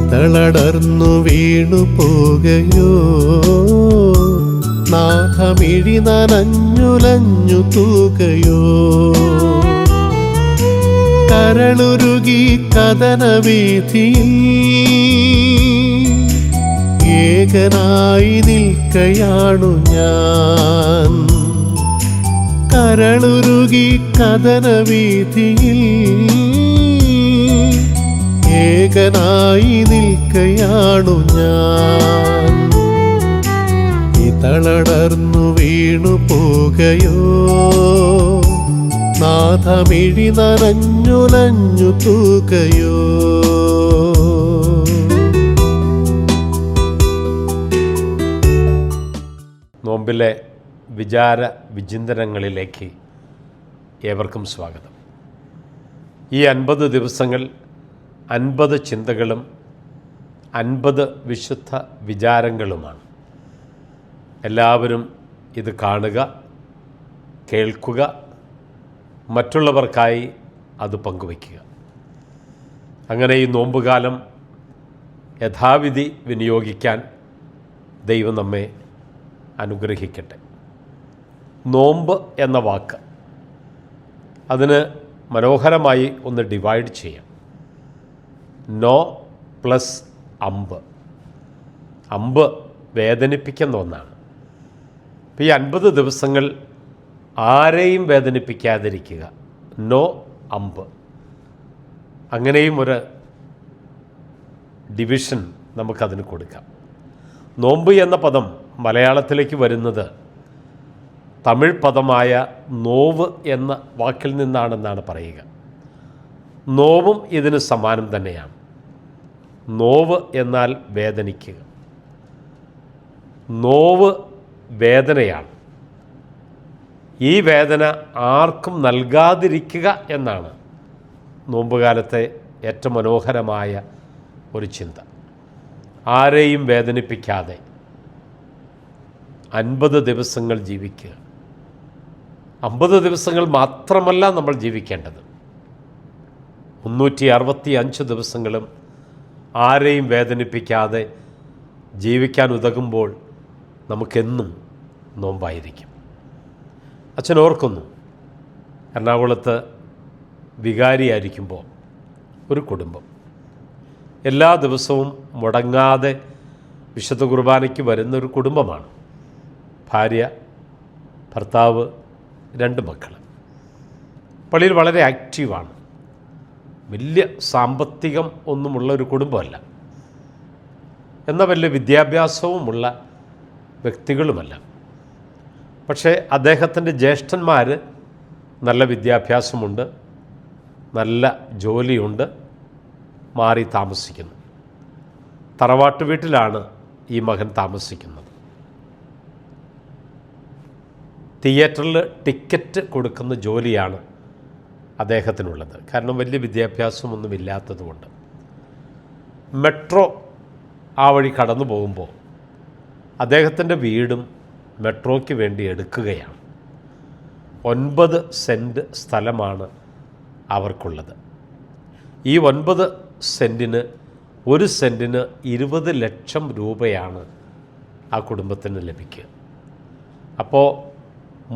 ഇതളടർന്നു വീണു പോകയോ, നാഥമിഴി നനഞ്ഞുലഞ്ഞു തൂകയോ. കരളുരുകി കഥനവീഥിയിൽ ഏകനായി നിൽക്കയാണു ഞാൻ. കരളുരുകി കഥനവീഥിയിൽ ഏകനായി നിൽക്കയാണു ഞാൻ. ഇതളടർന്നു വീണു പോകയോ, നാഥമിഴി നനഞ്ഞുലഞ്ഞു തൂകയോ. നോമ്പിലെ വിചാര വിചിന്തനങ്ങളിലേക്ക് ഏവർക്കും സ്വാഗതം. ഈ 50 ദിവസങ്ങൾ 50 ചിന്തകളും 50 വിശുദ്ധ വിചാരങ്ങളുമാണ്. എല്ലാവരും ഇത് കാണുക, കേൾക്കുക, മറ്റുള്ളവർക്കായി അത് പങ്കുവയ്ക്കുക. അങ്ങനെ ഈ നോമ്പുകാലം യഥാവിധി വിനിയോഗിക്കാൻ ദൈവം നമ്മെ അനുഗ്രഹിക്കട്ടെ. നോമ്പ് എന്ന വാക്ക് അതിന് മനോഹരമായി ഒന്ന് ഡിവൈഡ് ചെയ്യാം. നോ പ്ലസ് അമ്പ്. അമ്പ് വേദനിപ്പിക്കുന്ന ഒന്നാണ്. അപ്പോൾ ഈ 50 ദിവസങ്ങൾ ആരെയും വേദനിപ്പിക്കാതിരിക്കുക. നോ അമ്പ്. അങ്ങനെയും ഒരു ഡിവിഷൻ നമുക്കതിന് കൊടുക്കാം. നോമ്പ് എന്ന പദം മലയാളത്തിലേക്ക് വരുന്നത് തമിഴ് പദമായ നോവ് എന്ന വാക്കിൽ നിന്നാണെന്നാണ് പറയുക. നോവും ഇതിന് സമാനം തന്നെയാണ്. നോവ് എന്നാൽ വേദനിക്കുക. നോവ് വേദനയാണ്. ഈ വേദന ആർക്കും നൽകാതിരിക്കുക എന്നാണ് നോമ്പുകാലത്തെ ഏറ്റവും മനോഹരമായ ഒരു ചിന്ത. ആരെയും വേദനിപ്പിക്കാതെ 50 ദിവസങ്ങൾ ജീവിക്കുക. 50 ദിവസങ്ങൾ മാത്രമല്ല നമ്മൾ ജീവിക്കേണ്ടത്. 365 ദിവസങ്ങളും ആരെയും വേദനിപ്പിക്കാതെ ജീവിക്കാൻ ഉതകുമ്പോൾ നമുക്കെന്നും നോമ്പായിരിക്കും. അച്ഛൻ ഓർക്കുന്നു, എറണാകുളത്ത് വികാരിയായിരിക്കുമ്പോൾ ഒരു കുടുംബം എല്ലാ ദിവസവും മുടങ്ങാതെ വിശുദ്ധ കുർബാനയ്ക്ക് വരുന്നൊരു കുടുംബമാണ്. ഭാര്യ, ഭർത്താവ്, 2 മക്കൾ. പള്ളിയിൽ വളരെ ആക്റ്റീവാണ്. വലിയ സാമ്പത്തികം ഒന്നുമുള്ളൊരു കുടുംബമല്ല, എന്നാൽ വലിയ വിദ്യാഭ്യാസവുമുള്ള വ്യക്തികളുമല്ല. പക്ഷേ അദ്ദേഹത്തിൻ്റെ ജ്യേഷ്ഠന്മാർ നല്ല വിദ്യാഭ്യാസമുണ്ട്, നല്ല ജോലിയുണ്ട്, മാറി താമസിക്കുന്നു. തറവാട്ട് വീട്ടിലാണ് ഈ മകൻ താമസിക്കുന്നത്. തിയേറ്ററിൽ ടിക്കറ്റ് കൊടുക്കുന്ന ജോലിയാണ് അദ്ദേഹത്തിനുള്ളത്. കാരണം വലിയ വിദ്യാഭ്യാസമൊന്നുമില്ലാത്തതുകൊണ്ട്. മെട്രോ ആ വഴി കടന്നു പോകുമ്പോൾ അദ്ദേഹത്തിൻ്റെ വീടും മെട്രോയ്ക്ക് വേണ്ടി എടുക്കുകയാണ്. 9 സെൻറ്റ് സ്ഥലമാണ് അവർക്കുള്ളത്. ഈ 9 സെൻറ്റിന് 1 സെൻറ്റിന് 20 ലക്ഷം രൂപയാണ് ആ കുടുംബത്തിന് ലഭിക്കുക. അപ്പോൾ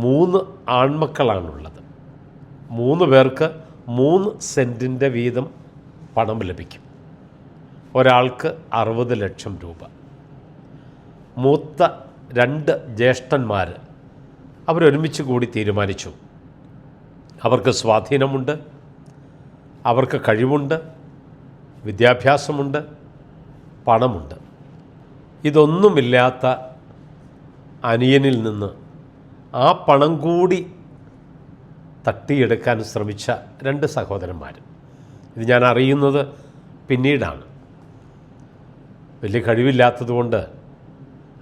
3 ആൺമക്കളാണുള്ളത്. 3 പേർക്ക് 3 സെൻറ്റിൻ്റെ വീതം പണം ലഭിക്കും. ഒരാൾക്ക് 60 ലക്ഷം രൂപ. മൂത്ത 2 ജ്യേഷ്ഠന്മാർ അവരൊരുമിച്ച് കൂടി തീരുമാനിച്ചു, അവർക്ക് സ്വാധീനമുണ്ട്, അവർക്ക് കഴിവുണ്ട്, വിദ്യാഭ്യാസമുണ്ട്, പണമുണ്ട്. ഇതൊന്നുമില്ലാത്ത അനിയനിൽ നിന്ന് ആ പണം കൂടി തട്ടിയെടുക്കാൻ ശ്രമിച്ച 2 സഹോദരന്മാർ. ഇത് ഞാൻ അറിയുന്നത് പിന്നീടാണ്. വലിയ കഴിവില്ലാത്തതുകൊണ്ട്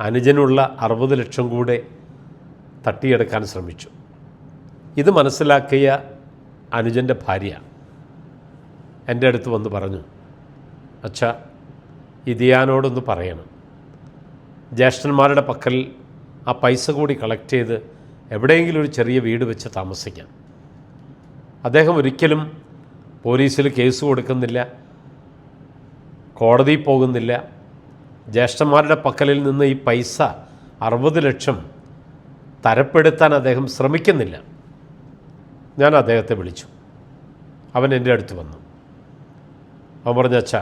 അനുജനുള്ള 60 ലക്ഷം കൂടെ തട്ടിയെടുക്കാൻ ശ്രമിച്ചു. ഇത് മനസ്സിലാക്കിയ അനുജൻ്റെ ഭാര്യ എൻ്റെ അടുത്ത് വന്ന് പറഞ്ഞു, അച്ഛാ, ഇതിയാനോടൊന്ന് പറയണം, ജ്യേഷ്ഠന്മാരുടെ പക്കൽ ആ പൈസ കൂടി കളക്ട് ചെയ്ത് എവിടെയെങ്കിലും ഒരു ചെറിയ വീട് വെച്ച് താമസിക്കാം. അദ്ദേഹം ഒരിക്കലും പോലീസിൽ കേസ് കൊടുക്കുന്നില്ല, കോടതിയിൽ പോകുന്നില്ല. ജ്യേഷ്ഠന്മാരുടെ പക്കലിൽ നിന്ന് ഈ പൈസ 60 ലക്ഷം തരപ്പെടുത്താൻ അദ്ദേഹം ശ്രമിക്കുന്നില്ല. ഞാൻ അദ്ദേഹത്തെ വിളിച്ചു. അവൻ എൻ്റെ അടുത്ത് വന്നു. അവൻ പറഞ്ഞു, അച്ഛാ,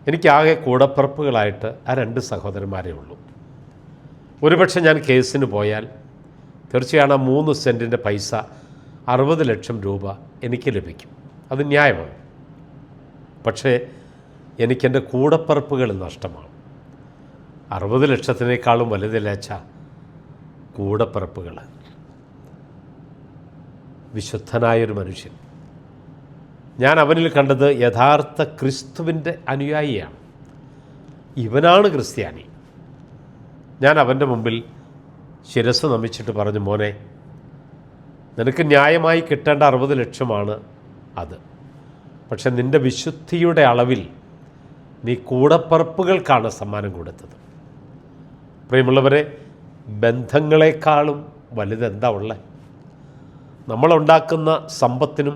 എനിക്കാകെ കൂടപ്പിറപ്പുകളായിട്ട് ആ 2 സഹോദരന്മാരേ ഉള്ളൂ. ഒരുപക്ഷെ ഞാൻ കേസിന് പോയാൽ തീർച്ചയാണ് 3 സെൻറ്റിൻ്റെ പൈസ 60 ലക്ഷം രൂപ എനിക്ക് ലഭിക്കും. അത് ന്യായമാണ്. പക്ഷേ എനിക്കെൻ്റെ കൂടപ്പിറപ്പുകൾ നഷ്ടമാണ്. 60 ലക്ഷത്തിനേക്കാളും വലുതല്ല അച്ഛാ കൂടപ്പിറപ്പുകൾ. വിശുദ്ധനായൊരു മനുഷ്യൻ. ഞാൻ അവനിൽ കണ്ടത് യഥാർത്ഥ ക്രിസ്തുവിൻ്റെ അനുയായിയാണ്. ഇവനാണ് ക്രിസ്ത്യാനി. ഞാൻ അവൻ്റെ മുമ്പിൽ ശിരസ് നമിച്ചിട്ട് പറഞ്ഞു, മോനെ, നിനക്ക് ന്യായമായി കിട്ടേണ്ട 60 ലക്ഷമാണ് അത്. പക്ഷെ നിൻ്റെ വിശുദ്ധിയുടെ അളവിൽ നീ കൂടപ്പിറപ്പുകൾക്കാണ് സമ്മാനം കൊടുത്തത്. പ്രിയമുള്ളവരെ, ബന്ധങ്ങളെക്കാളും വലുതെന്താ ഉള്ളത്? നമ്മളുണ്ടാക്കുന്ന സമ്പത്തിനും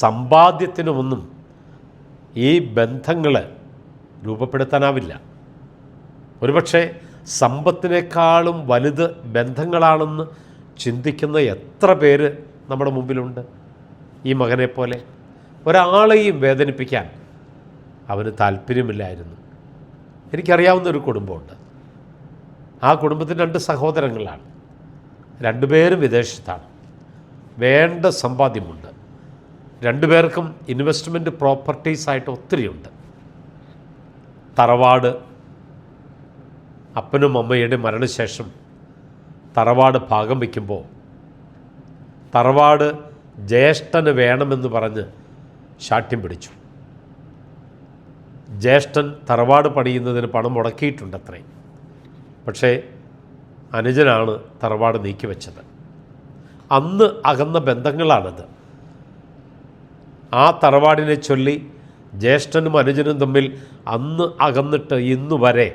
സമ്പാദ്യത്തിനുമൊന്നും ഈ ബന്ധങ്ങൾ രൂപപ്പെടുത്താനാവില്ല. ഒരുപക്ഷെ സമ്പത്തിനേക്കാളും വലുത് ബന്ധങ്ങളാണെന്ന് ചിന്തിക്കുന്ന എത്ര പേര് നമ്മുടെ മുമ്പിലുണ്ട്. ഈ മകനെ പോലെ ഒരാളെയും വേദനിപ്പിക്കാൻ അവന് താല്പര്യമില്ലായിരുന്നു. എനിക്കറിയാവുന്നൊരു കുടുംബമുണ്ട്. ആ കുടുംബത്തിന് 2 സഹോദരങ്ങളാണ്. 2 പേരും വിദേശത്താണ്. വേണ്ട സമ്പാദ്യമുണ്ട്. 2 പേർക്കും ഇൻവെസ്റ്റ്മെൻറ്റ് പ്രോപ്പർട്ടീസായിട്ട് ഒത്തിരിയുണ്ട്. തറവാട് അപ്പനും അമ്മയുടെ മരണശേഷം തറവാട് ഭാഗം വയ്ക്കുമ്പോൾ തറവാട് ജ്യേഷ്ഠന് വേണമെന്ന് പറഞ്ഞ് ശാഠ്യം പിടിച്ചു. ജ്യേഷ്ഠൻ തറവാട് പണിയുന്നതിന് പണം മുടക്കിയിട്ടുണ്ടത്രേ. പക്ഷേ അനുജനാണ് തറവാട് നീക്കിവെച്ചത്. അന്ന് അകന്ന ബന്ധങ്ങളാണത്. ആ തറവാടിനെ ചൊല്ലി ജ്യേഷ്ഠനും അനുജനും തമ്മിൽ അന്ന് അകന്നിട്ട് ഇന്നുവരെ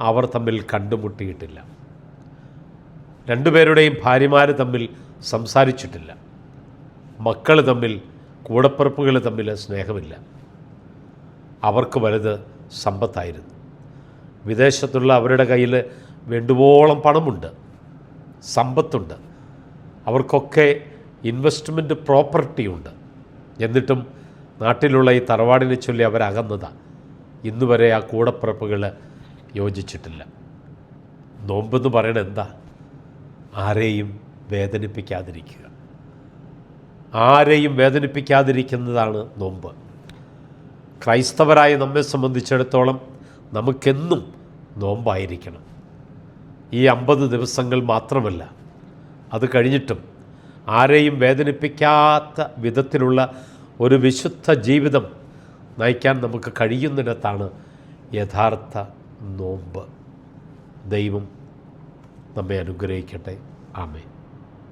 അവർ തമ്മിൽ കണ്ടുമുട്ടിയിട്ടില്ല. 2 പേരുടെയും ഭാര്യമാർ തമ്മിൽ സംസാരിച്ചിട്ടില്ല. മക്കൾ തമ്മിൽ, കൂടപ്പിറപ്പുകൾ തമ്മിൽ സ്നേഹമില്ല. അവർക്ക് വലുത് സമ്പത്തായിരുന്നു. വിദേശത്തുള്ള അവരുടെ കയ്യിൽ വേണ്ടുവോളം പണമുണ്ട്, സമ്പത്തുണ്ട്. അവർക്കൊക്കെ ഇൻവെസ്റ്റ്മെൻറ്റ് പ്രോപ്പർട്ടിയുണ്ട്. എന്നിട്ടും നാട്ടിലുള്ള ഈ തറവാടിനെ ചൊല്ലി അവരകന്നതാണ്. ഇന്നുവരെ ആ കൂടപ്പിറപ്പുകൾ യോജിച്ചിട്ടില്ല. നോമ്പെന്ന് പറയണത് എന്താ? ആരെയും വേദനിപ്പിക്കാതിരിക്കുക. ആരെയും വേദനിപ്പിക്കാതിരിക്കുന്നതാണ് നോമ്പ്. ക്രൈസ്തവരായ നമ്മെ സംബന്ധിച്ചിടത്തോളം നമുക്കെന്നും നോമ്പായിരിക്കണം. ഈ 50 ദിവസങ്ങൾ മാത്രമല്ല, അത് കഴിഞ്ഞിട്ടും ആരെയും വേദനിപ്പിക്കാത്ത വിധത്തിലുള്ള ഒരു വിശുദ്ധ ജീവിതം നയിക്കാൻ നമുക്ക് കഴിയുന്നിടത്താണ് യഥാർത്ഥ നോമ്പ്. ദൈവം നമ്മെ അനുഗ്രഹിക്കട്ടെ. ആമേൻ.